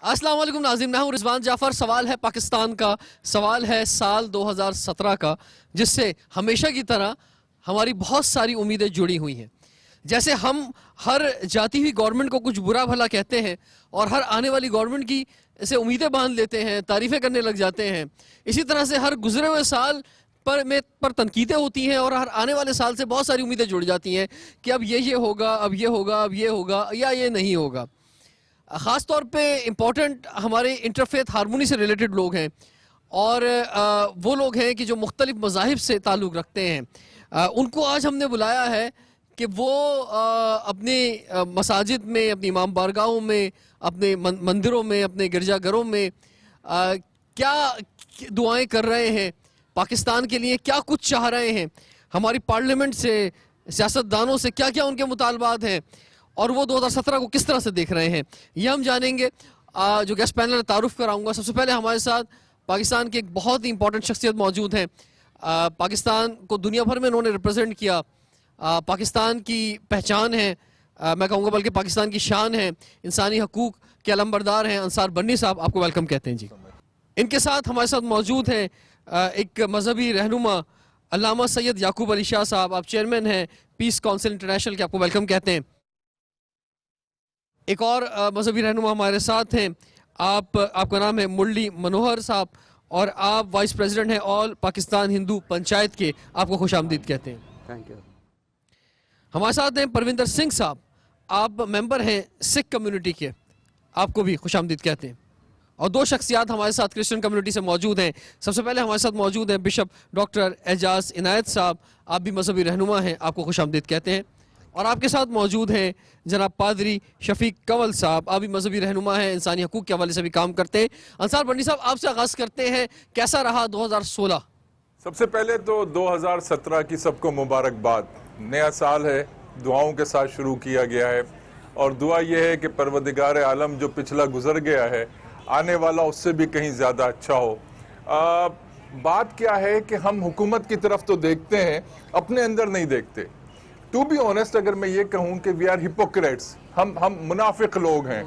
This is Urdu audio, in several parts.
السلام علیکم ناظرین، میں ہوں رضوان جعفر۔ سوال ہے پاکستان کا، سوال ہے سال 2017 کا، جس سے ہمیشہ کی طرح ہماری بہت ساری امیدیں جڑی ہوئی ہیں۔ جیسے ہم ہر جاتی ہوئی گورنمنٹ کو کچھ برا بھلا کہتے ہیں اور ہر آنے والی گورنمنٹ کی سے امیدیں باندھ لیتے ہیں، تعریفیں کرنے لگ جاتے ہیں، اسی طرح سے ہر گزرے ہوئے سال پر تنقیدیں ہوتی ہیں اور ہر آنے والے سال سے بہت ساری امیدیں جڑ جاتی ہیں کہ اب یہ ہوگا، اب یہ ہوگا، اب یہ ہوگا یا یہ نہیں ہوگا۔ خاص طور پہ امپورٹنٹ ہمارے انٹرفیتھ ہارمونی سے ریلیٹڈ لوگ ہیں، اور وہ لوگ ہیں کہ جو مختلف مذاہب سے تعلق رکھتے ہیں۔ ان کو آج ہم نے بلایا ہے کہ وہ اپنے مساجد میں، اپنی امام بارگاہوں میں، اپنے مندروں میں، اپنے گرجا گھروں میں کیا دعائیں کر رہے ہیں، پاکستان کے لیے کیا کچھ چاہ رہے ہیں، ہماری پارلیمنٹ سے، سیاستدانوں سے کیا کیا ان کے مطالبات ہیں، اور وہ 2017 کو کس طرح سے دیکھ رہے ہیں، یہ ہم جانیں گے۔ جو گیسٹ پینل تعارف کراؤں گا، سب سے پہلے ہمارے ساتھ پاکستان کی ایک بہت ہی امپورٹنٹ شخصیت موجود ہیں۔ پاکستان کو دنیا بھر میں انہوں نے ریپرزینٹ کیا، پاکستان کی پہچان ہے، میں کہوں گا بلکہ پاکستان کی شان ہے، انسانی حقوق کے علمبردار ہیں انصار بنی صاحب، آپ کو ویلکم کہتے ہیں جی۔ ان کے ساتھ ہمارے ساتھ موجود ہیں ایک مذہبی رہنما علامہ سید یعقوب علی شاہ صاحب، آپ چیئرمین ہیں پیس کونسل انٹرنیشنل کے، آپ کو ویلکم کہتے ہیں۔ ایک اور مذہبی رہنما ہمارے ساتھ ہیں، آپ کا نام ہے مرلی منوہر صاحب، اور آپ وائس پریزیڈنٹ ہیں آل پاکستان ہندو پنچایت کے، آپ کو خوش آمدید کہتے ہیں۔ Thank you. ہمارے ساتھ ہیں پرویندر سنگھ صاحب، آپ ممبر ہیں سکھ کمیونٹی کے، آپ کو بھی خوش آمدید کہتے ہیں۔ اور دو شخصیات ہمارے ساتھ کرسچن کمیونٹی سے موجود ہیں۔ سب سے پہلے ہمارے ساتھ موجود ہیں بشپ ڈاکٹر اعجاز عنایت صاحب، آپ بھی مذہبی رہنما ہیں، آپ کو خوش آمدید کہتے ہیں۔ اور آپ کے ساتھ موجود ہیں جناب پادری شفیق کنول صاحب، آپ بھی مذہبی رہنما ہیں، انسانی حقوق کے حوالے سے بھی کام کرتے ہیں۔ انصار بنی صاحب، آپ سے آغاز کرتے ہیں، کیسا رہا 2016؟ سب سے پہلے تو 2017 کی سب کو مبارکباد۔ نیا سال ہے، دعاؤں کے ساتھ شروع کیا گیا ہے، اور دعا یہ ہے کہ پروردگار عالم جو پچھلا گزر گیا ہے، آنے والا اس سے بھی کہیں زیادہ اچھا ہو۔ بات کیا ہے کہ ہم حکومت کی طرف تو دیکھتے ہیں، اپنے اندر نہیں دیکھتے۔ ٹو بی آنیسٹ، اگر میں یہ کہوں کہ وی آر ہپوکریٹس، ہم منافق لوگ ہیں،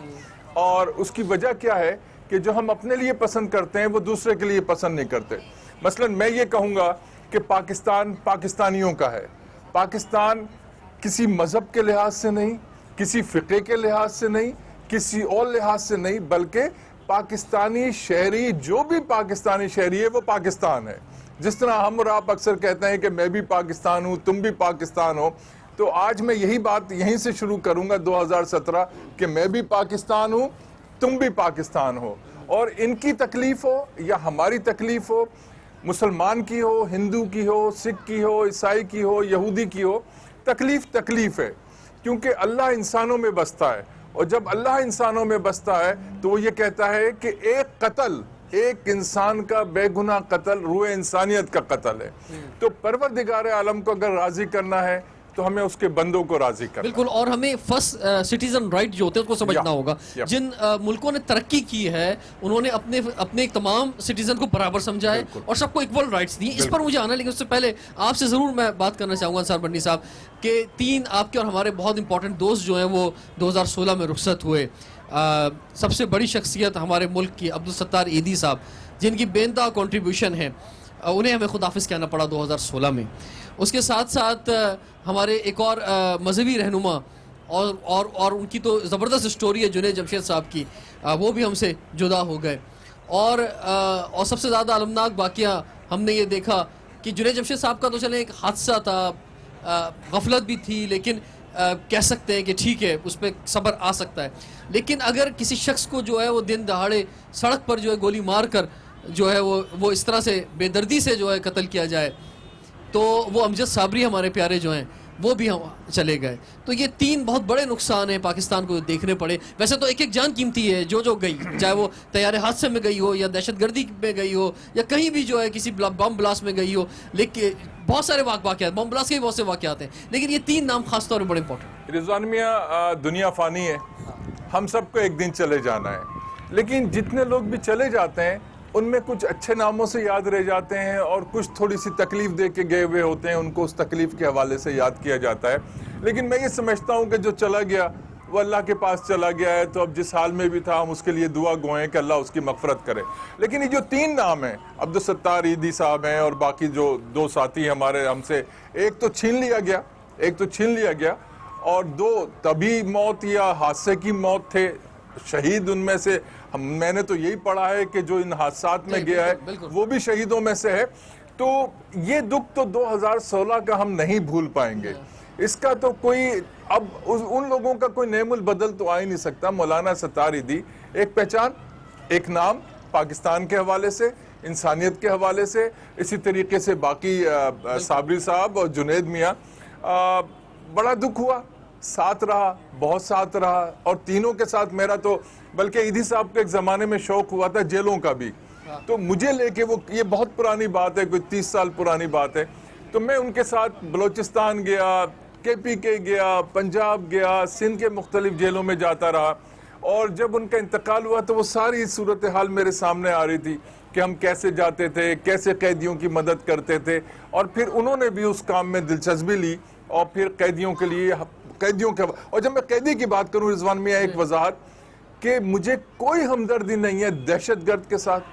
اور اس کی وجہ کیا ہے کہ جو ہم اپنے لیے پسند کرتے ہیں وہ دوسرے کے لیے پسند نہیں کرتے۔ مثلا میں یہ کہوں گا کہ پاکستان پاکستانیوں کا ہے۔ پاکستان کسی مذہب کے لحاظ سے نہیں، کسی فقہ کے لحاظ سے نہیں، کسی اور لحاظ سے نہیں، بلکہ پاکستانی شہری، جو بھی پاکستانی شہری ہے وہ پاکستان ہے۔ جس طرح ہم اور آپ اکثر کہتے ہیں کہ میں بھی پاکستان ہوں، تم بھی پاکستان ہو، تو آج میں یہی بات یہیں سے شروع کروں گا 2017 کہ میں بھی پاکستان ہوں، تم بھی پاکستان ہو، اور ان کی تکلیف ہو یا ہماری تکلیف ہو، مسلمان کی ہو، ہندو کی ہو، سکھ کی ہو، عیسائی کی ہو، یہودی کی ہو، تکلیف ہے، کیونکہ اللہ انسانوں میں بستا ہے، اور جب اللہ انسانوں میں بستا ہے تو وہ یہ کہتا ہے کہ ایک انسان کا بے گناہ قتل روح انسانیت کا قتل ہے۔ تو پروردگار عالم کو اگر راضی کرنا ہے تو ہمیں اس کے بندوں کو راضی کرنا ہے۔ بالکل، اور ہمیں فرسٹ سٹیزن رائٹ جو ہوتے ہیں اس کو سمجھنا ہوگا۔ جن ملکوں نے ترقی کی ہے انہوں نے اپنے تمام سٹیزن کو برابر سمجھا ہے اور سب کو ایکول رائٹس دی۔ اس پر مجھے آنا، لیکن اس سے پہلے آپ سے ضرور میں بات کرنا چاہوں گا انصار بنی صاحب کہ تین آپ کے اور ہمارے بہت امپورٹنٹ دوست جو ہیں وہ 2016 میں رخصت ہوئے۔ سب سے بڑی شخصیت ہمارے ملک کی عبدالستار ایدھی صاحب، جن کی بے انتہا کنٹریبیوشن ہے، انہیں ہمیں خداحافظ کہنا پڑا 2016 میں۔ اس کے ساتھ ساتھ ہمارے ایک اور مذہبی رہنما اور ان کی تو زبردست اسٹوری ہے جنید جمشید صاحب کی، وہ بھی ہم سے جدا ہو گئے۔ اور سب سے زیادہ المناک واقعہ ہم نے یہ دیکھا کہ جنید جمشید صاحب کا تو چلیں ایک حادثہ تھا، غفلت بھی تھی، لیکن کہہ سکتے ہیں کہ ٹھیک ہے، اس پہ صبر آ سکتا ہے۔ لیکن اگر کسی شخص کو جو ہے وہ دن دہاڑے سڑک پر جو ہے گولی مار کر جو ہے وہ اس طرح سے بے دردی سے جو ہے قتل کیا جائے، تو وہ امجد صابری ہمارے پیارے جو ہیں وہ بھی ہم چلے گئے۔ تو یہ تین بہت بڑے نقصان ہیں پاکستان کو دیکھنے پڑے۔ ویسے تو ایک جان قیمتی ہے جو گئی، چاہے وہ طیارے حادثے میں گئی ہو یا دہشت گردی میں گئی ہو یا کہیں بھی جو ہے کسی بم بلاسٹ میں گئی ہو، لیکن بہت سارے واقعات، بم بلاسٹ کے بھی بہت سے واقعات ہیں، لیکن یہ تین نام خاص طور پر بڑے امپورٹنٹ۔ رضوان میاں، دنیا فانی ہے، ہم سب کو ایک دن چلے جانا ہے، لیکن جتنے لوگ بھی چلے جاتے ہیں ان میں کچھ اچھے ناموں سے یاد رہ جاتے ہیں اور کچھ تھوڑی سی تکلیف دے کے گئے ہوئے ہوتے ہیں، ان کو اس تکلیف کے حوالے سے یاد کیا جاتا ہے۔ لیکن میں یہ سمجھتا ہوں کہ جو چلا گیا وہ اللہ کے پاس چلا گیا ہے، تو اب جس حال میں بھی تھا ہم اس کے لیے دعا گوئیں کہ اللہ اس کی مغفرت کرے. لیکن یہ جو 3 نام ہیں، عبدالستار عیدی صاحب ہیں اور باقی جو 2 ساتھی ہمارے ہم سے، ایک تو چھین لیا گیا اور 2 طبی موت یا حادثے کی موت تھے. شہید ان میں سے میں نے تو یہی پڑھا ہے کہ جو ان حادثات میں گیا ہے وہ بھی شہیدوں میں سے ہے. تو یہ دکھ تو 2016 کا ہم نہیں بھول پائیں گے. اس کا تو کوئی اب ان لوگوں کا کوئی نعم البدل تو آ ہی نہیں سکتا. مولانا ستار عیدی ایک پہچان، ایک نام پاکستان کے حوالے سے، انسانیت کے حوالے سے، اسی طریقے سے باقی صابری صاحب اور جنید میاں. بڑا دکھ ہوا، ساتھ رہا، بہت ساتھ رہا. اور تینوں کے ساتھ میرا تو بلکہ عیدی صاحب کے ایک زمانے میں شوق ہوا تھا جیلوں کا بھی، تو مجھے لے کے یہ بہت پرانی بات ہے، کوئی 30 سال پرانی بات ہے. تو میں ان کے ساتھ بلوچستان گیا، KPK گیا، پنجاب گیا، سندھ کے مختلف جیلوں میں جاتا رہا. اور جب ان کا انتقال ہوا تو وہ ساری صورتحال میرے سامنے آ رہی تھی کہ ہم کیسے جاتے تھے، کیسے قیدیوں کی مدد کرتے تھے. اور پھر انہوں نے بھی اس کام میں دلچسپی لی اور پھر قیدیوں کے اور جب میں قیدی کی بات کروں رضوان میاں، ایک وضاحت کہ مجھے کوئی ہمدردی نہیں ہے دہشت گرد کے ساتھ،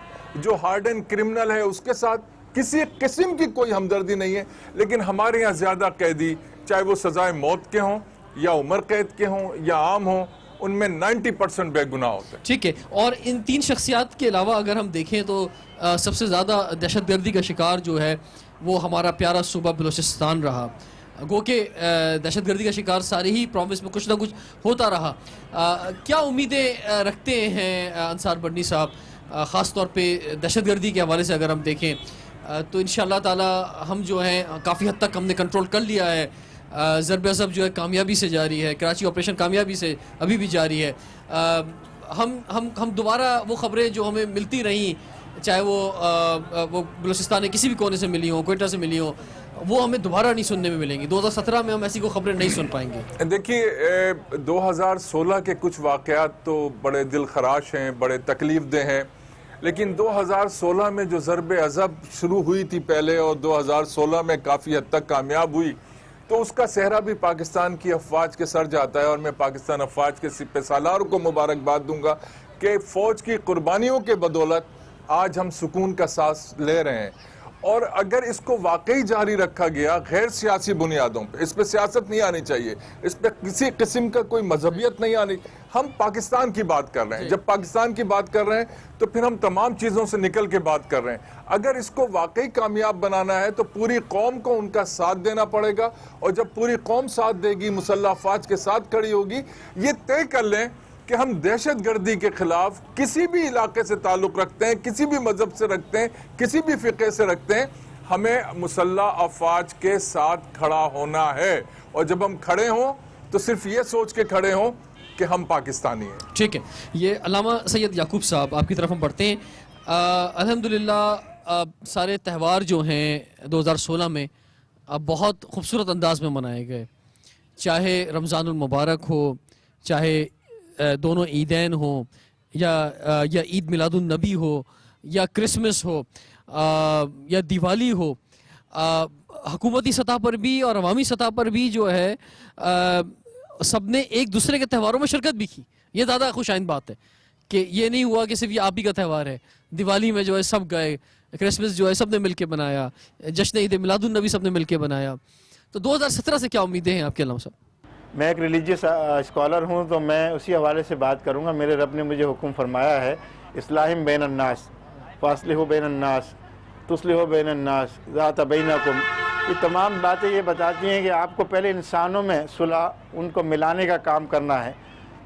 جو ہارڈ اینڈ کرمنل ہے اس کے ساتھ کسی قسم کی کوئی ہمدردی نہیں ہے. لیکن ہمارے یہاں زیادہ قیدی، چاہے وہ سزائے موت کے ہوں یا عمر قید کے ہوں یا عام ہوں، ان میں 90% بے گناہ ہوتے ہیں. ٹھیک ہے. اور ان 3 شخصیات کے علاوہ اگر ہم دیکھیں تو سب سے زیادہ دہشت گردی کا شکار جو ہے وہ ہمارا پیارا صوبہ بلوچستان رہا. گو کہ دہشت گردی کا شکار سارے ہی پروونس میں کچھ نہ کچھ ہوتا رہا. کیا امیدیں رکھتے ہیں انصار بڈنی صاحب، خاص طور پہ دہشت گردی کے حوالے سے اگر ہم دیکھیں تو انشاءاللہ تعالی ہم جو ہیں کافی حد تک ہم نے کنٹرول کر لیا ہے. ضرب عصب جو ہے کامیابی سے جاری ہے، کراچی آپریشن کامیابی سے ابھی بھی جاری ہے. ہم دوبارہ وہ خبریں جو ہمیں ملتی رہیں، چاہے وہ بلوچستان کے کسی بھی کونے سے ملی ہوں، کوئٹہ سے ملی ہوں، وہ ہمیں دوبارہ نہیں سننے میں ملیں گی. 2017 میں ہم ایسی کوئی خبریں نہیں سن پائیں گے. دیکھیے 2016 کے کچھ واقعات تو بڑے دل خراش ہیں، بڑے تکلیف دہ ہیں. لیکن 2016 میں جو ضرب عصب شروع ہوئی تھی پہلے اور 2016 میں کافی حد تک کامیاب ہوئی، تو اس کا صحرا بھی پاکستان کی افواج کے سر جاتا ہے. اور میں پاکستان افواج کے سپہ سالار کو مبارکباد دوں گا کہ فوج کی قربانیوں کے بدولت آج ہم سکون کا سانس لے رہے ہیں. اور اگر اس کو واقعی جاری رکھا گیا غیر سیاسی بنیادوں پہ، اس پہ سیاست نہیں آنی چاہیے، اس پہ کسی قسم کا کوئی مذہبیت نہیں آنی. ہم پاکستان کی بات کر رہے ہیں، جب پاکستان کی بات کر رہے ہیں تو پھر ہم تمام چیزوں سے نکل کے بات کر رہے ہیں. اگر اس کو واقعی کامیاب بنانا ہے تو پوری قوم کو ان کا ساتھ دینا پڑے گا. اور جب پوری قوم ساتھ دے گی، مسلح افواج کے ساتھ کھڑی ہوگی، یہ طے کر لیں کہ ہم دہشت گردی کے خلاف کسی بھی علاقے سے تعلق رکھتے ہیں، کسی بھی مذہب سے رکھتے ہیں، کسی بھی فقہ سے رکھتے ہیں، ہمیں مسلح افواج کے ساتھ کھڑا ہونا ہے. اور جب ہم کھڑے ہوں تو صرف یہ سوچ کے کھڑے ہوں کہ ہم پاکستانی ہیں. ٹھیک ہے. یہ علامہ سید یعقوب صاحب آپ کی طرف ہم بڑھتے ہیں. الحمدللہ سارے تہوار جو ہیں 2016 میں بہت خوبصورت انداز میں منائے گئے، چاہے رمضان المبارک ہو، چاہے دونوں عیدین ہوں، یا عید میلاد النبی ہو، یا کرسمس ہو، یا دیوالی ہو. حکومتی سطح پر بھی اور عوامی سطح پر بھی جو ہے سب نے ایک دوسرے کے تہواروں میں شرکت بھی کی. یہ زیادہ خوش آئند بات ہے کہ یہ نہیں ہوا کہ صرف یہ آپ ہی کا تہوار ہے. دیوالی میں جو ہے سب گئے، کرسمس جو ہے سب نے مل کے بنایا، جشن عید میلاد النبی سب نے مل کے بنایا. تو 2017 سے کیا امیدیں ہیں آپ کے علامہ صاحب؟ میں ایک ریلیجیس اسکالر ہوں تو میں اسی حوالے سے بات کروں گا. میرے رب نے مجھے حکم فرمایا ہے اصلاحم بین الناس، فاصلحوا بین الناس، تصلحوا بین الناس، ذات بینکم. یہ تمام باتیں یہ بتاتی ہیں کہ آپ کو پہلے انسانوں میں صلح، ان کو ملانے کا کام کرنا ہے.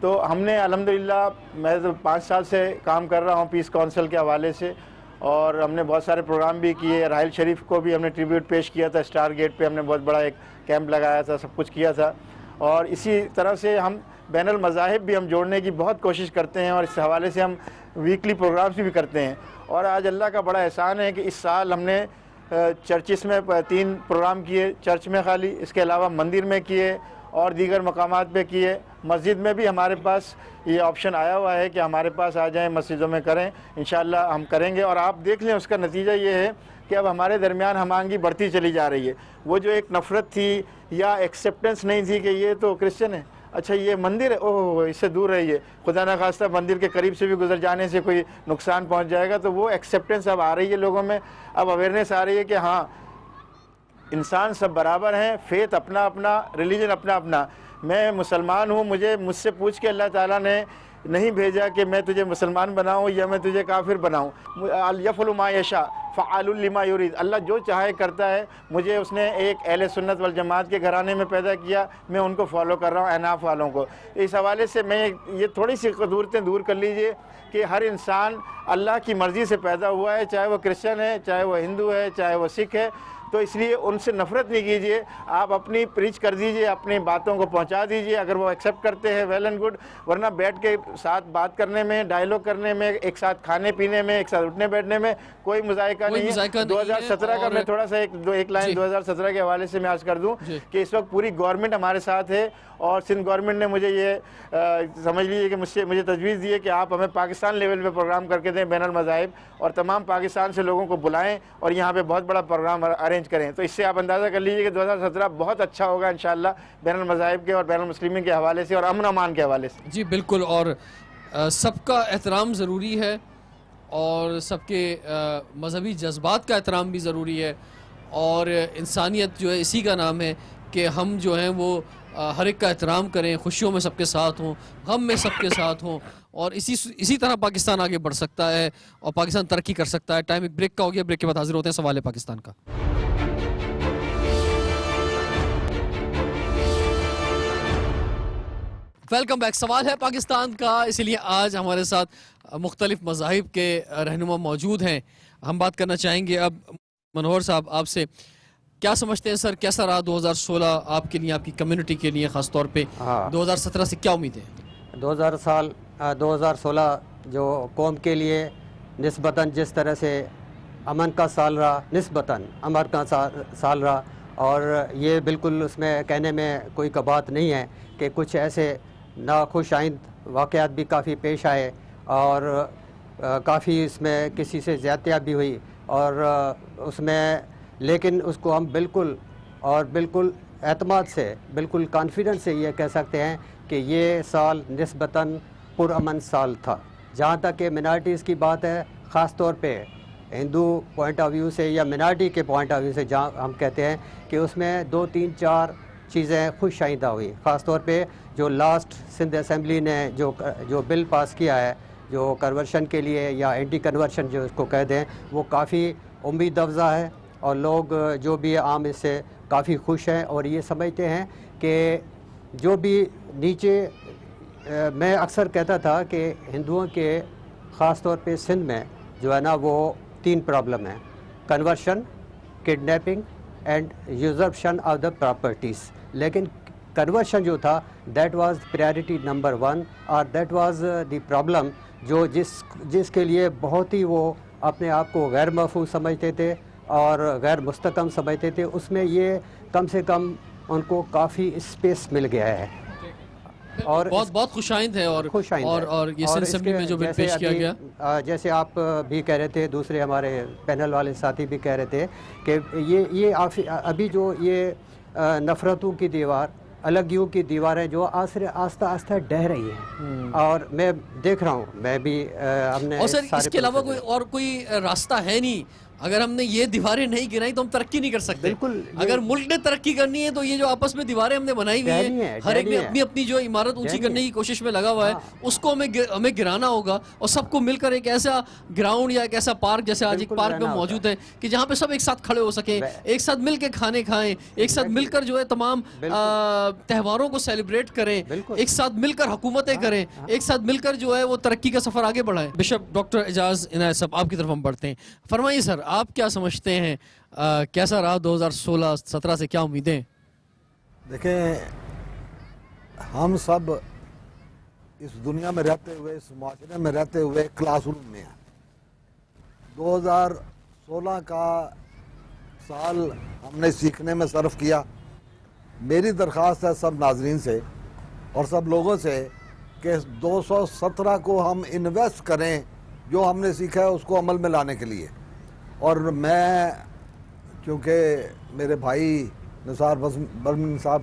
تو ہم نے الحمدللہ، میں تو 5 سال سے کام کر رہا ہوں پیس کونسل کے حوالے سے، اور ہم نے بہت سارے پروگرام بھی کیے. راحیل شریف کو بھی ہم نے ٹریبیوٹ پیش کیا تھا، اسٹار گیٹ پہ ہم نے بہت بڑا ایک کیمپ لگایا تھا، سب کچھ کیا تھا. اور اسی طرح سے ہم بین المذاہب بھی ہم جوڑنے کی بہت کوشش کرتے ہیں، اور اس حوالے سے ہم ویکلی پروگرامز بھی کرتے ہیں. اور آج اللہ کا بڑا احسان ہے کہ اس سال ہم نے چرچز میں 3 پروگرام کیے، چرچ میں خالی، اس کے علاوہ مندر میں کیے اور دیگر مقامات پہ کیے. مسجد میں بھی ہمارے پاس یہ آپشن آیا ہوا ہے کہ ہمارے پاس آ جائیں، مسجدوں میں کریں. انشاءاللہ ہم کریں گے. اور آپ دیکھ لیں اس کا نتیجہ یہ ہے کہ اب ہمارے درمیان ہم آہنگی بڑھتی چلی جا رہی ہے. وہ جو ایک نفرت تھی یا ایکسیپٹنس نہیں تھی کہ یہ تو کرسچن ہے، اچھا یہ مندر ہے، اوہ اس سے دور رہیے، خدا نہ خواستہ مندر کے قریب سے بھی گزر جانے سے کوئی نقصان پہنچ جائے گا. تو وہ ایکسیپٹنس اب آ رہی ہے لوگوں میں، اب اویئرنیس آ رہی ہے کہ ہاں انسان سب برابر ہیں، فیتھ اپنا اپنا، ریلیجن اپنا اپنا. میں مسلمان ہوں، مجھ سے پوچھ کے اللہ تعالیٰ نے نہیں بھیجا کہ میں تجھے مسلمان بناؤں یا میں تجھے کافر بناؤں. یفعل ما یشاء فعال لما یرید. اللہ جو چاہے کرتا ہے. مجھے اس نے ایک اہل سنت والجماعت کے گھرانے میں پیدا کیا، میں ان کو فالو کر رہا ہوں، احناف والوں کو. اس حوالے سے میں یہ تھوڑی سی قدورتیں دور کر لیجئے کہ ہر انسان اللہ کی مرضی سے پیدا ہوا ہے، چاہے وہ کرسچن ہے، چاہے وہ ہندو ہے، چاہے وہ سکھ ہے. تو اس لیے ان سے نفرت نہیں کیجیے، آپ اپنی پریچ کر دیجیے، اپنی باتوں کو پہنچا دیجیے. اگر وہ ایکسیپٹ کرتے ہیں ویل اینڈ گڈ، ورنہ بیٹھ کے ساتھ بات کرنے میں، ڈائیلاگ کرنے میں، ایک ساتھ کھانے پینے میں، ایک ساتھ اٹھنے بیٹھنے میں کوئی مذائقہ نہیں ہے. 2017 کا میں تھوڑا سا ایک لائن 2017 کے حوالے سے میں عرض کر دوں کہ اس وقت پوری گورنمنٹ ہمارے ساتھ ہے، اور سندھ گورنمنٹ نے مجھے یہ سمجھ لیجیے کہ مجھے تجویز دی ہے کہ آپ ہمیں پاکستان لیول پہ پروگرام کر کے دیں بین المذاہب، اور تمام پاکستان سے لوگوں کو بلائیں اور یہاں پہ بہت بڑا پروگرام ارینج کریں. تو اس سے آپ اندازہ کر لیجیے کہ 2017 بہت اچھا ہوگا انشاءاللہ بین المذاہب کے اور بین المسلمین کے حوالے سے اور امن امان کے حوالے سے. جی بالکل، اور سب کا احترام ضروری ہے، اور سب کے مذہبی جذبات کا احترام بھی ضروری ہے، اور انسانیت جو ہے اسی کا نام ہے کہ ہم جو ہیں وہ ہر ایک کا احترام کریں، خوشیوں میں سب کے ساتھ ہوں، غم میں سب کے ساتھ ہوں، اور اسی طرح پاکستان آگے بڑھ سکتا ہے اور پاکستان ترقی کر سکتا ہے. ٹائم ایک بریک کا ہو گیا، بریک کے بعد حاضر ہوتے ہیں سوال ہے پاکستان کا. Welcome back. سوال ہے پاکستان کا، اسی لیے آج ہمارے ساتھ مختلف مذاہب کے رہنما موجود ہیں. ہم بات کرنا چاہیں گے اب منوہر صاحب آپ سے. کیا سمجھتے ہیں سر، کیسا رہا 2016 آپ کے لیے، آپ کی کمیونٹی کے لیے خاص طور پہ؟ 2017 سے کیا امید ہے؟ 2016 جو قوم کے لیے نسبتاً جس طرح سے امن کا سال رہا، نسبتاً امن کا سال رہا، اور یہ بالکل اس میں کہنے میں کوئی بات نہیں ہے کہ کچھ ایسے ناخوش آئند واقعات بھی کافی پیش آئے، اور کافی اس میں کسی سے زیادتیاں بھی ہوئی، اور اس میں لیکن اس کو ہم بالکل اعتماد سے، بالکل کانفیڈنس سے یہ کہہ سکتے ہیں کہ یہ سال نسبتاً پرامن سال تھا. جہاں تک کہ منارٹیز کی بات ہے، خاص طور پہ ہندو پوائنٹ آف ویو سے یا منارٹی کے پوائنٹ آف ویو سے، جہاں ہم کہتے ہیں کہ اس میں 2 3 4 چیزیں خوش آئندہ ہوئی. خاص طور پہ جو لاسٹ سندھ اسمبلی نے جو بل پاس کیا ہے، جو کنورشن کے لیے یا اینٹی کنورشن جو اس کو کہہ دیں، وہ کافی امید افزا ہے، اور لوگ جو بھی عام اس سے کافی خوش ہیں، اور یہ سمجھتے ہیں کہ جو بھی نیچے میں اکثر کہتا تھا کہ ہندوؤں کے خاص طور پہ سندھ میں جو ہے نا وہ 3 پرابلم ہیں: conversion, kidnapping and usurpation of the properties. لیکن کنورشن جو تھا دیٹ واز پریارٹی نمبر 1، اور دیٹ واز دی پرابلم جو جس کے لیے بہت ہی وہ اپنے آپ کو غیر محفوظ سمجھتے تھے اور غیر مستحکم سمجھتے تھے. اس میں یہ کم سے کم ان کو کافی اسپیس مل گیا ہے، اور بہت خوش آئند ہے. اور یہ سندھ اسمبلی میں جو بل پیش کیا گیا، جیسے آپ بھی کہہ رہے تھے، دوسرے ہمارے پینل والے ساتھی بھی کہہ رہے تھے کہ یہ ابھی جو یہ نفرتوں کی دیوار، الگیوں کی دیواریں جو آہستہ آہستہ ڈہ رہی ہیں، اور میں دیکھ رہا ہوں، میں بھی ہم نے. اور سر اس کے علاوہ کوئی راستہ ہے نہیں. اگر ہم نے یہ دیواریں نہیں گرائی تو ہم ترقی نہیں کر سکتے. بالکل. اگر ملک نے ترقی کرنی ہے تو یہ جو آپس میں دیواریں ہم نے بنائی ہوئی ہیں، ہر ایک نے اپنی اپنی جو عمارت اونچی کرنے کی کوشش میں لگا ہوا ہے، اس کو ہمیں گرانا ہوگا، اور سب کو مل کر ایک ایسا گراؤنڈ یا ایک ایسا پارک، جیسے آج ایک پارک میں موجود ہے، کہ جہاں پہ سب ایک ساتھ کھڑے ہو سکیں، ایک ساتھ مل کے کھانے کھائیں، ایک ساتھ مل کر جو ہے تمام تہواروں کو سیلیبریٹ کریں، ایک ساتھ مل کر حکومتیں کریں، ایک ساتھ مل کر جو ہے وہ ترقی کا سفر آگے بڑھائیں. بشپ ڈاکٹر اعجاز عنایت صاحب، آپ کی طرف ہم بڑھتے ہیں. فرمائیے سر، آپ کیا سمجھتے ہیں، کیسا رہا 2016-17 سے، کیا امیدیں؟ دیکھیں، ہم سب اس دنیا میں رہتے ہوئے، اس معاشرے میں رہتے ہوئے کلاس روم میں ہیں. 2016 کا سال ہم نے سیکھنے میں صرف کیا. میری درخواست ہے سب ناظرین سے اور سب لوگوں سے کہ 217 کو ہم انویسٹ کریں جو ہم نے سیکھا ہے اس کو عمل میں لانے کے لیے. اور میں چونکہ میرے بھائی نثار برمن صاحب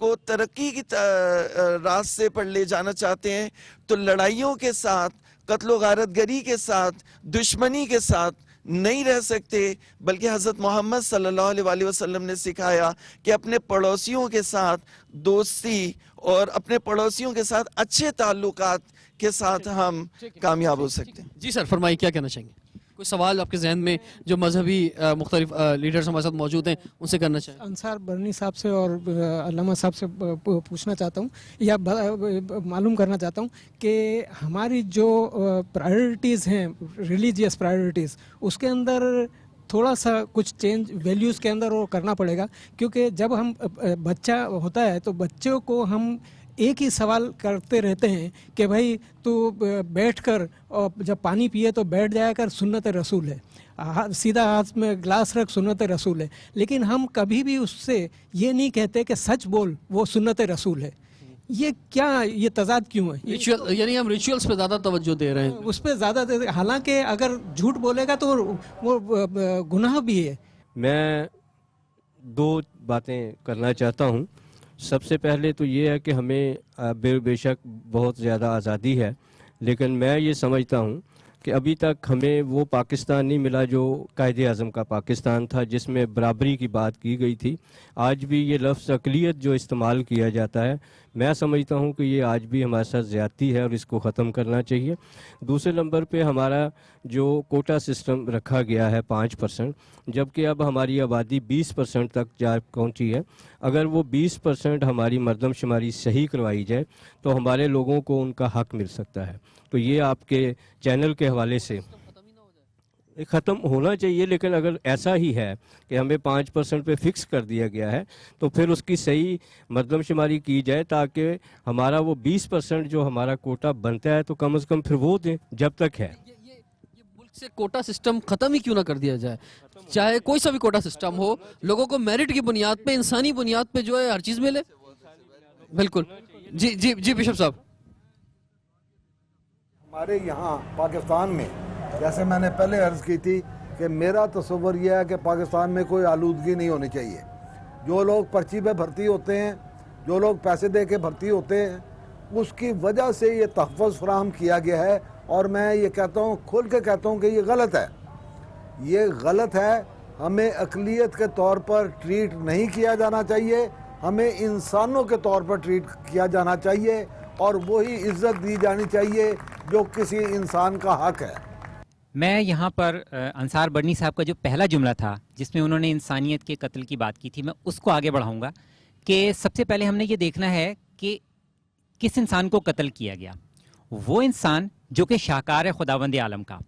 کو ترقی کی راستے پر لے جانا چاہتے ہیں تو لڑائیوں کے ساتھ، قتل و غارت گری کے ساتھ، دشمنی کے ساتھ نہیں رہ سکتے، بلکہ حضرت محمد صلی اللہ علیہ وآلہ وسلم نے سکھایا کہ اپنے پڑوسیوں کے ساتھ دوستی اور اپنے پڑوسیوں کے ساتھ اچھے تعلقات کے ساتھ ہم کامیاب ہو سکتے ہیں۔ جی سر فرمائیے، کیا کہنا چاہیں گے؟ کوئی سوال آپ کے ذہن میں جو مذہبی مختلف لیڈرز ہمارے ساتھ موجود ہیں ان سے کرنا چاہیں؟ انصار برنی صاحب سے اور علامہ صاحب سے پوچھنا چاہتا ہوں یا معلوم کرنا چاہتا ہوں کہ ہماری جو پرائرٹیز ہیں، ریلیجیس پرائرٹیز، اس کے اندر تھوڑا سا کچھ چینج ویلیوز کے اندر وہ کرنا پڑے گا، کیونکہ جب ہم بچہ ہوتا ہے تو بچوں کو ہم ایک ہی سوال کرتے رہتے ہیں کہ بھائی تو بیٹھ کر اور جب پانی پیے تو بیٹھ جایا کر، سنت رسول ہے، سیدھا ہاتھ میں گلاس رکھ، سنت رسول ہے، لیکن ہم کبھی بھی اس سے یہ نہیں کہتے کہ سچ بول، وہ سنت رسول ہے۔ یہ کیا، یہ تضاد کیوں ہے؟ ریچول، یعنی ہم ریچولز پہ زیادہ توجہ دے رہے ہیں، اس پہ زیادہ حالانکہ اگر جھوٹ بولے گا تو وہ گناہ بھی ہے۔ میں دو باتیں کرنا چاہتا ہوں۔ سب سے پہلے تو یہ ہے کہ ہمیں بے شک بہت زیادہ آزادی ہے، لیکن میں یہ سمجھتا ہوں کہ ابھی تک ہمیں وہ پاکستان نہیں ملا جو قائد اعظم کا پاکستان تھا، جس میں برابری کی بات کی گئی تھی۔ آج بھی یہ لفظ اقلیت جو استعمال کیا جاتا ہے، میں سمجھتا ہوں کہ یہ آج بھی ہمارے ساتھ زیادتی ہے اور اس کو ختم کرنا چاہیے۔ دوسرے نمبر پہ ہمارا جو کوٹا سسٹم رکھا گیا ہے 5%، جبکہ اب ہماری آبادی 20% تک جا پہنچی ہے۔ اگر وہ 20% ہماری مردم شماری صحیح کروائی جائے تو ہمارے لوگوں کو ان کا حق مل سکتا ہے۔ تو یہ آپ کے چینل کے حوالے سے ختم ہونا چاہیے، لیکن اگر ایسا ہی ہے کہ ہمیں 5% پہ فکس کر دیا گیا ہے تو پھر اس کی صحیح مردم شماری کی جائے، تاکہ ہمارا وہ 20% جو ہمارا کوٹا بنتا ہے تو کم از کم پھر وہ دیں جب تک ہے۔ یہ ملک سے کوٹا سسٹم ختم ہی کیوں نہ کر دیا جائے؟ چاہے کوئی سا بھی کوٹا سسٹم ہو، لوگوں کو میرٹ کی بنیاد پہ، انسانی بنیاد پہ جو ہے ہر چیز ملے۔ بالکل، جی جی جی بشپ صاحب۔ ہمارے یہاں پاکستان میں، جیسے میں نے پہلے عرض کی تھی کہ میرا تصور یہ ہے کہ پاکستان میں کوئی آلودگی نہیں ہونی چاہیے۔ جو لوگ پرچی پہ بھرتی ہوتے ہیں، جو لوگ پیسے دے کے بھرتی ہوتے ہیں، اس کی وجہ سے یہ تحفظ فراہم کیا گیا ہے، اور میں یہ کہتا ہوں، کھل کے کہتا ہوں کہ یہ غلط ہے، یہ غلط ہے۔ ہمیں اقلیت کے طور پر ٹریٹ نہیں کیا جانا چاہیے، ہمیں انسانوں کے طور پر ٹریٹ کیا جانا چاہیے، اور وہی عزت دی جانی چاہیے جو کسی انسان کا حق ہے۔ میں یہاں پر انصار برنی صاحب کا جو پہلا جملہ تھا جس میں انہوں نے انسانیت کے قتل کی بات کی تھی، میں اس کو آگے بڑھاؤں گا کہ سب سے پہلے ہم نے یہ دیکھنا ہے کہ کس انسان کو قتل کیا گیا۔ وہ انسان جو کہ شاہکار ہے خداوند عالم کا۔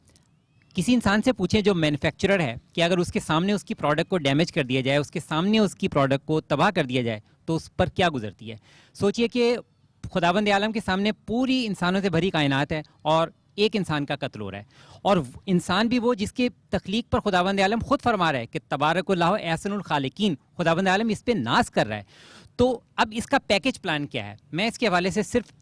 کسی انسان سے پوچھیں جو مینوفیکچرر ہے کہ اگر اس کے سامنے اس کی پروڈکٹ کو ڈیمیج کر دیا جائے، اس کے سامنے اس کی پروڈکٹ کو تباہ کر دیا جائے تو اس پر کیا گزرتی ہے۔ سوچئے کہ خداوند عالم کے سامنے پوری انسانوں سے بھری کائنات ہے اور ایک انسان کا قتل ہو رہا ہے، اور انسان بھی وہ جس کے تخلیق پر خداوند عالم خود فرما رہا ہے کہ تبارک اللہ احسن الخالقین، خداوند عالم اس پہ ناز کر رہا ہے۔ تو اب اس کا پیکج پلان کیا ہے؟ میں اس کے حوالے سے صرف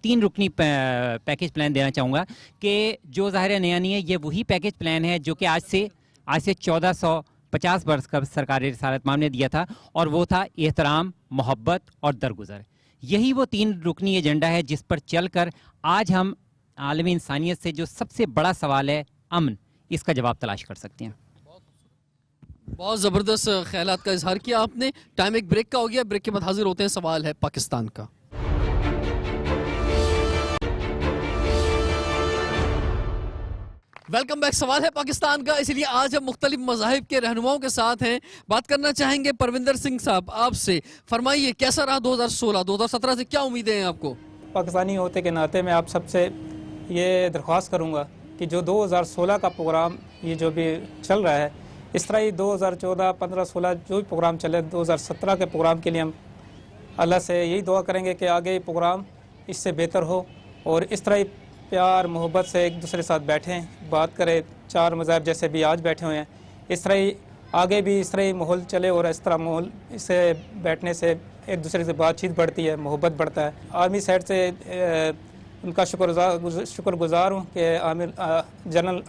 3 رکنی پیکج پلان دینا چاہوں گا کہ جو ظاہر نیا نہیں ہے، یہ وہی پیکج پلان ہے جو کہ آج سے 1450 برس کا سرکار رسالت مام نے دیا تھا، اور وہ تھا احترام، محبت اور درگزر۔ یہی وہ 3 رکنی ایجنڈا ہے جس پر چل کر آج ہم عالمی انسانیت سے جو سب سے بڑا سوال ہے امن، اس کا جواب تلاش کر سکتے ہیں۔ بہت زبردست خیالات کا اظہار کیا آپ نے۔ ٹائم ایک بریک کا ہو گیا، بریک کے بعد حاضر ہوتے ہیں، سوال ہے پاکستان کا۔ ویلکم بیک، سوال ہے پاکستان کا۔ اسی لیے آج ہم مختلف مذاہب کے رہنماؤں کے ساتھ ہیں۔ بات کرنا چاہیں گے پروندر سنگھ صاحب آپ سے۔ فرمائیے کیسا رہا 2016، 2017 سے کیا امیدیں ہیں آپ کو؟ پاکستانی ہوتے کے ناطے میں آپ سب سے یہ درخواست کروں گا کہ جو 2016 کا پروگرام یہ جو بھی چل رہا ہے، اس طرح ہی 2014، 15، 16 جو بھی پروگرام چلے، 2017 کے پروگرام کے لیے ہم اللہ سے یہی دعا کریں گے کہ آگے یہ پروگرام اس سے بہتر ہو، اور اس طرح ہی پیار محبت سے ایک دوسرے کے ساتھ بیٹھیں، بات کریں، 4 مذاہب جیسے بھی آج بیٹھے ہوئے ہیں، اس طرح ہی آگے بھی اس طرح ہی ماحول چلے، اور اس طرح ماحول سے بیٹھنے سے ایک دوسرے سے بات چیت بڑھتی ہے، محبت بڑھتا ہے۔ آرمی سائڈ سے ان کا شکر گزار ہوں کہ عامر جنرل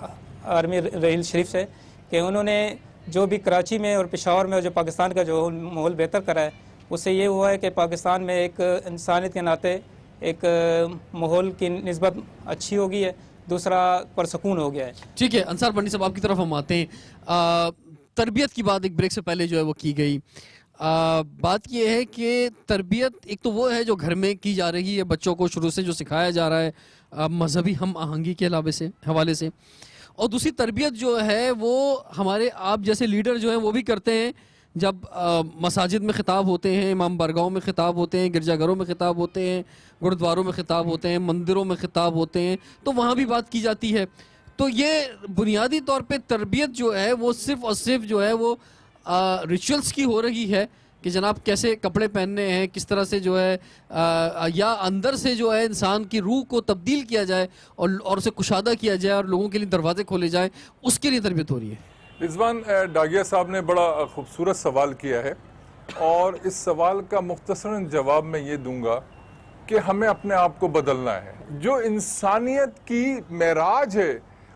آرمی رحیل شریف سے کہ انہوں نے جو بھی کراچی میں اور پشاور میں جو پاکستان کا جو ماحول بہتر کرا ہے، اس سے یہ ہوا ہے کہ پاکستان میں ایک انسانیت کے ناطے ایک ماحول کی نسبت اچھی ہو گئی ہے، دوسرا پرسکون ہو گیا ہے. ٹھیک ہے انصار بنی صاحب آپ کی طرف ہم آتے ہیں. تربیت کی بات ایک بریک سے پہلے جو ہے وہ کی گئی. بات یہ ہے کہ تربیت ایک تو وہ ہے جو گھر میں کی جا رہی ہے، بچوں کو شروع سے جو سکھایا جا رہا ہے مذہبی ہم آہنگی کے حوالے سے، اور دوسری تربیت جو ہے وہ ہمارے آپ جیسے لیڈر جو ہیں وہ بھی کرتے ہیں. جب مساجد میں خطاب ہوتے ہیں، امام بارگاہوں میں خطاب ہوتے ہیں، گرجا گھروں میں خطاب ہوتے ہیں، گرودواروں میں خطاب ہوتے ہیں، مندروں میں خطاب ہوتے ہیں، تو وہاں بھی بات کی جاتی ہے. تو یہ بنیادی طور پہ تربیت جو ہے وہ صرف اور صرف جو ہے وہ ریچولز کی ہو رہی ہے کہ جناب کیسے کپڑے پہننے ہیں، کس طرح سے جو ہے یا اندر سے جو ہے انسان کی روح کو تبدیل کیا جائے اور اسے کشادہ کیا جائے اور لوگوں کے لیے دروازے کھولے جائیں، اس کے لیے تربیت ہو رہی ہے. رضوان ڈاگیہ صاحب نے بڑا خوبصورت سوال کیا ہے، اور اس سوال کا مختصراً جواب میں یہ دوں گا کہ ہمیں اپنے آپ کو بدلنا ہے. جو انسانیت کی معراج ہے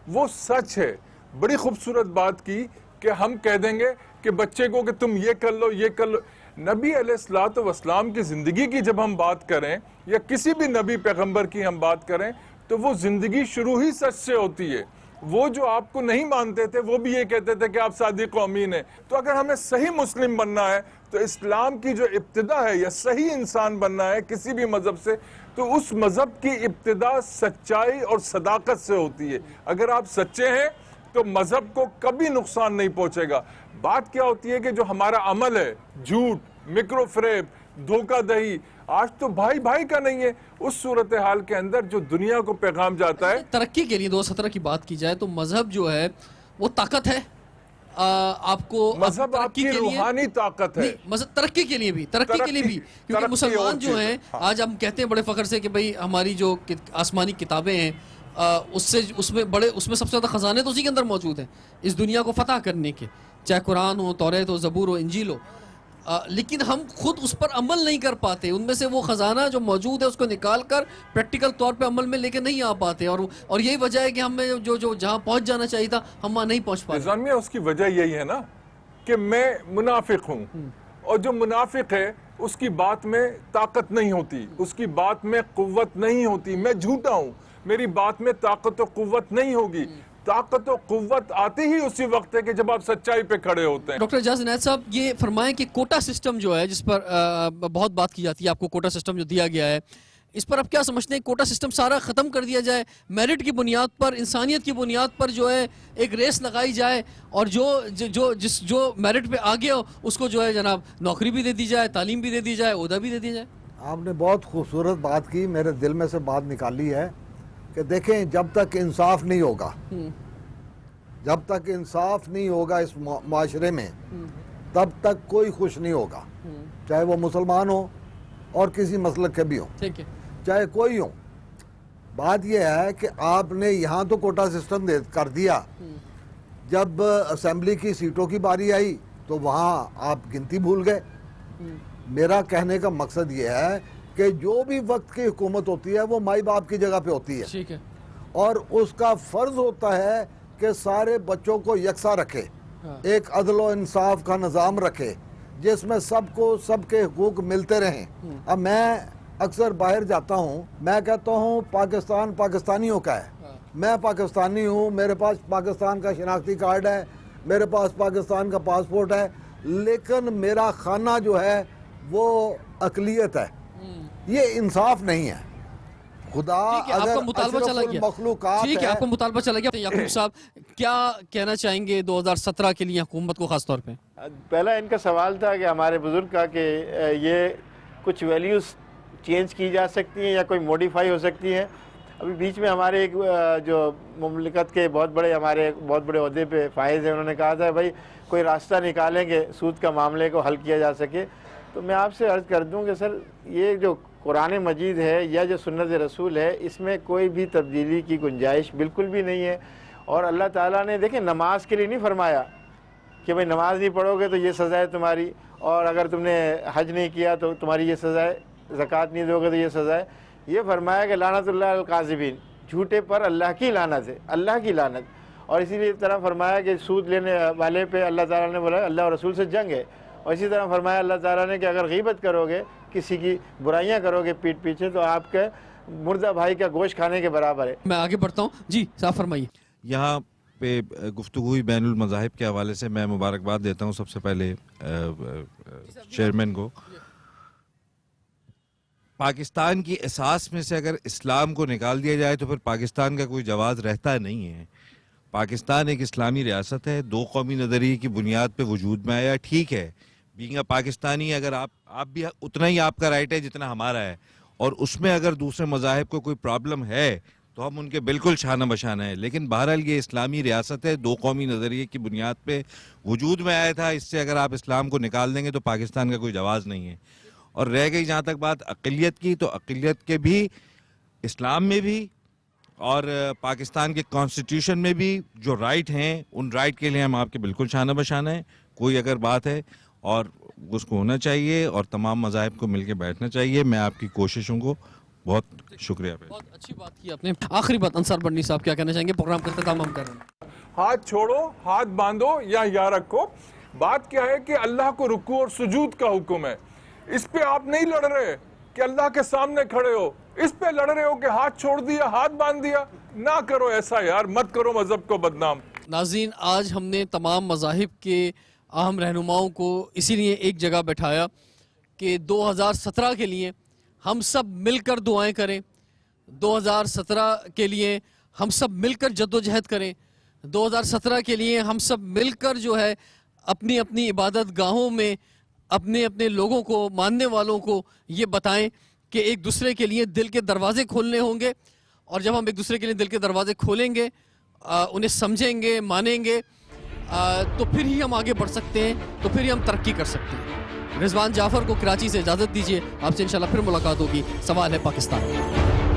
وہ سچ ہے. بڑی خوبصورت بات کی کہ ہم کہہ دیں گے کہ بچے کو کہ تم یہ کر لو یہ کر لو. نبی علیہ الصلوۃ والسلام کی زندگی کی جب ہم بات کریں یا کسی بھی نبی پیغمبر کی ہم بات کریں تو وہ زندگی شروع ہی سچ سے ہوتی ہے. وہ جو آپ کو نہیں مانتے تھے وہ بھی یہ کہتے تھے کہ آپ صادق و امین ہیں. تو اگر ہمیں صحیح مسلم بننا ہے تو اسلام کی جو ابتدا ہے یا صحیح انسان بننا ہے کسی بھی مذہب سے، تو اس مذہب کی ابتدا سچائی اور صداقت سے ہوتی ہے. اگر آپ سچے ہیں تو مذہب کو کبھی نقصان نہیں پہنچے گا. بات کیا ہوتی ہے کہ جو ہمارا عمل ہے، جھوٹ، مکرو فریب، دھوکہ دہی، آج تو بھائی بھائی کا نہیں ہے. اس صورتحال کے اندر جو دنیا کو پیغام جاتا ہے ترقی کے لیے 2017 کی بات کی جائے تو مذہب جو ہے وہ طاقت ہے. آپ کو مذہب آپ کی روحانی طاقت ہے. مذہب ترقی کے لیے بھی کیونکہ مسلمان جو ہیں آج ہم کہتے ہیں بڑے فخر سے کہ بھئی ہماری جو آسمانی کتابیں ہیں اس میں سب سے زیادہ خزانے تو اسی کے اندر موجود ہیں اس دنیا کو فتح کرنے کے، چاہے قرآن ہو، توریت ہو، زبور ہو، انجیل ہو. لیکن ہم خود اس پر عمل نہیں کر پاتے. ان میں سے وہ خزانہ جو موجود ہے اس کو نکال کر پریکٹیکل طور پہ عمل میں لے کے نہیں آ پاتے، اور یہی وجہ ہے کہ ہمیں جو جہاں پہنچ جانا چاہیے تھا ہم وہاں نہیں پہنچ پاتے. نظامیہ اس کی وجہ یہی ہے نا کہ میں منافق ہوں، اور جو منافق ہے اس کی بات میں طاقت نہیں ہوتی، اس کی بات میں قوت نہیں ہوتی. میں جھوٹا ہوں، میری بات میں طاقت و قوت نہیں ہوگی. طاقت و قوت آتی ہی اسی وقت ہے کہ جب آپ سچائی پہ کھڑے ہوتے ہیں. ڈاکٹر اعجاز عنایت صاحب یہ فرمائیں کہ کوٹا سسٹم جو ہے جس پر بہت بات کی جاتی ہے، آپ کو کوٹا سسٹم جو دیا گیا ہے اس پر آپ کیا سمجھتے ہیں؟ کوٹا سسٹم سارا ختم کر دیا جائے، میرٹ کی بنیاد پر، انسانیت کی بنیاد پر جو ہے ایک ریس لگائی جائے، اور جو میرٹ پہ آ گیا اس کو جو ہے جناب نوکری بھی دے دی جائے، تعلیم بھی دے دی جائے، عہدہ بھی دے دیا جائے؟ آپ نے بہت خوبصورت بات کی، میرے دل میں سے بات نکالی ہے کہ دیکھیں جب تک انصاف نہیں ہوگا، جب تک انصاف نہیں ہوگا اس معاشرے میں تب تک کوئی خوش نہیں ہوگا، چاہے وہ مسلمان ہو اور کسی مسلک کے بھی ہوں، چاہے کوئی ہو. بات یہ ہے کہ آپ نے یہاں تو کوٹا سسٹم کر دیا، جب اسمبلی کی سیٹوں کی باری آئی تو وہاں آپ گنتی بھول گئے. میرا کہنے کا مقصد یہ ہے کہ جو بھی وقت کی حکومت ہوتی ہے وہ مائی باپ کی جگہ پہ ہوتی ہے، اور اس کا فرض ہوتا ہے کہ سارے بچوں کو یکساں رکھے، ایک عدل و انصاف کا نظام رکھے جس میں سب کو سب کے حقوق ملتے رہیں. اب میں اکثر باہر جاتا ہوں، میں کہتا ہوں پاکستان پاکستانیوں کا ہے، میں پاکستانی ہوں، میرے پاس پاکستان کا شناختی کارڈ ہے، میرے پاس پاکستان کا پاسپورٹ ہے، لیکن میرا خانہ جو ہے وہ اقلیت ہے. یہ انصاف نہیں ہے. خدا آپ کا مطالبہ چلا گیا، ٹھیک ہے آپ کا مطالبہ چلا گیا. یعقوب صاحب کیا کہنا چاہیں گے 2017 کے لیے حکومت کو خاص طور پہ؟ پہلا ان کا سوال تھا کہ ہمارے بزرگ کا کہ یہ کچھ ویلیوز چینج کی جا سکتی ہیں یا کوئی موڈیفائی ہو سکتی ہیں. ابھی بیچ میں ہمارے ایک جو مملکت کے بہت بڑے عہدے پہ فائز ہیں، انہوں نے کہا تھا بھائی کوئی راستہ نکالیں کہ سود کا معاملے کو حل کیا جا سکے. تو میں آپ سے عرض کر دوں کہ سر یہ جو قرآن مجید ہے یا جو سنت رسول ہے اس میں کوئی بھی تبدیلی کی گنجائش بالکل بھی نہیں ہے. اور اللہ تعالیٰ نے دیکھیں نماز کے لیے نہیں فرمایا کہ بھئی نماز نہیں پڑھو گے تو یہ سزا ہے تمہاری، اور اگر تم نے حج نہیں کیا تو تمہاری یہ سزا ہے، زکوٰۃ نہیں دو گے تو یہ سزا ہے. یہ فرمایا کہ لعنت اللہ القاذبین، جھوٹے پر اللہ کی لعنت ہے، اللہ کی لعنت. اور اسی لیے طرح فرمایا کہ سود لینے والے پہ اللہ تعالیٰ نے بولا اللہ اور رسول سے جنگ ہے. اور اسی طرح فرمایا اللہ تعالیٰ نے کہ اگر غیبت کرو گے, کسی کی برائیاں کرو گے پیٹھ پیچھے, تو آپ کے مردہ بھائی کا گوشت کھانے کے برابر ہے. میں آگے بڑھتا ہوں. جی صاحب فرمائیے. یہاں پہ گفتگو ہوئی بین المذاہب کے حوالے سے میں مبارکباد دیتا ہوں سب سے پہلے چیئرمین کو. پاکستان کی اساس میں سے اگر اسلام کو نکال دیا جائے تو پھر پاکستان کا کوئی جواز رہتا نہیں ہے. پاکستان ایک اسلامی ریاست ہے, دو قومی نظریے کی بنیاد پہ وجود میں آیا. ٹھیک ہے, بینگ اے پاکستانی اگر آپ بھی اتنا ہی آپ کا رائٹ ہے جتنا ہمارا ہے, اور اس میں اگر دوسرے مذاہب کو کوئی پرابلم ہے تو ہم ان کے بالکل شانہ بشانہ ہیں. لیکن بہرحال یہ اسلامی ریاست ہے, دو قومی نظریے کی بنیاد پہ وجود میں آیا تھا. اس سے اگر آپ اسلام کو نکال دیں گے تو پاکستان کا کوئی جواز نہیں ہے. اور رہ گئی جہاں تک بات اقلیت کی, تو اقلیت کے بھی اسلام میں بھی اور پاکستان کے کانسٹیٹیوشن میں بھی جو رائٹ ہیں, ان رائٹ کے لیے ہم آپ کے بالکل شانہ بشانہ ہیں. کوئی اگر بات ہے اور اس کو ہونا چاہیے, اور تمام مذاہب کو مل کے بیٹھنا چاہیے. میں آپ کی کوششوں کو بہت شکریہ. بہت اچھی بات کی آپ نے. آخری بات انصار بڑنی صاحب کیا کہنا چاہیں گے؟ پروگرام کا اختتام ہم کر رہے ہیں. ہاتھ چھوڑو, ہاتھ باندھو یا رکھو. بات کیا ہے کہ اللہ کو رکوع اور سجود کا حکم ہے. اس پہ آپ نہیں لڑ رہے کہ اللہ کے سامنے کھڑے ہو, اس پہ لڑ رہے ہو کہ ہاتھ چھوڑ دیا, ہاتھ باندھ دیا. نہ کرو ایسا یار, مت کرو مذہب کو بدنام. ناظرین, آج ہم نے تمام مذاہب کے اہم رہنماؤں کو اسی لیے ایک جگہ بٹھایا کہ 2017 کے لیے ہم سب مل کر دعائیں کریں, 2017 کے لیے ہم سب مل کر جدوجہد کریں, 2017 کے لیے ہم سب مل کر جو ہے اپنی اپنی عبادت گاہوں میں اپنے اپنے لوگوں کو, ماننے والوں کو یہ بتائیں کہ ایک دوسرے کے لیے دل کے دروازے کھولنے ہوں گے. اور جب ہم ایک دوسرے کے لیے دل کے دروازے کھولیں گے, انہیں سمجھیں گے, مانیں گے, تو پھر ہی ہم آگے بڑھ سکتے ہیں, تو پھر ہی ہم ترقی کر سکتے ہیں. رضوان جعفر کو کراچی سے اجازت دیجیے. آپ سے انشاءاللہ پھر ملاقات ہوگی. سوال ہے پاکستان.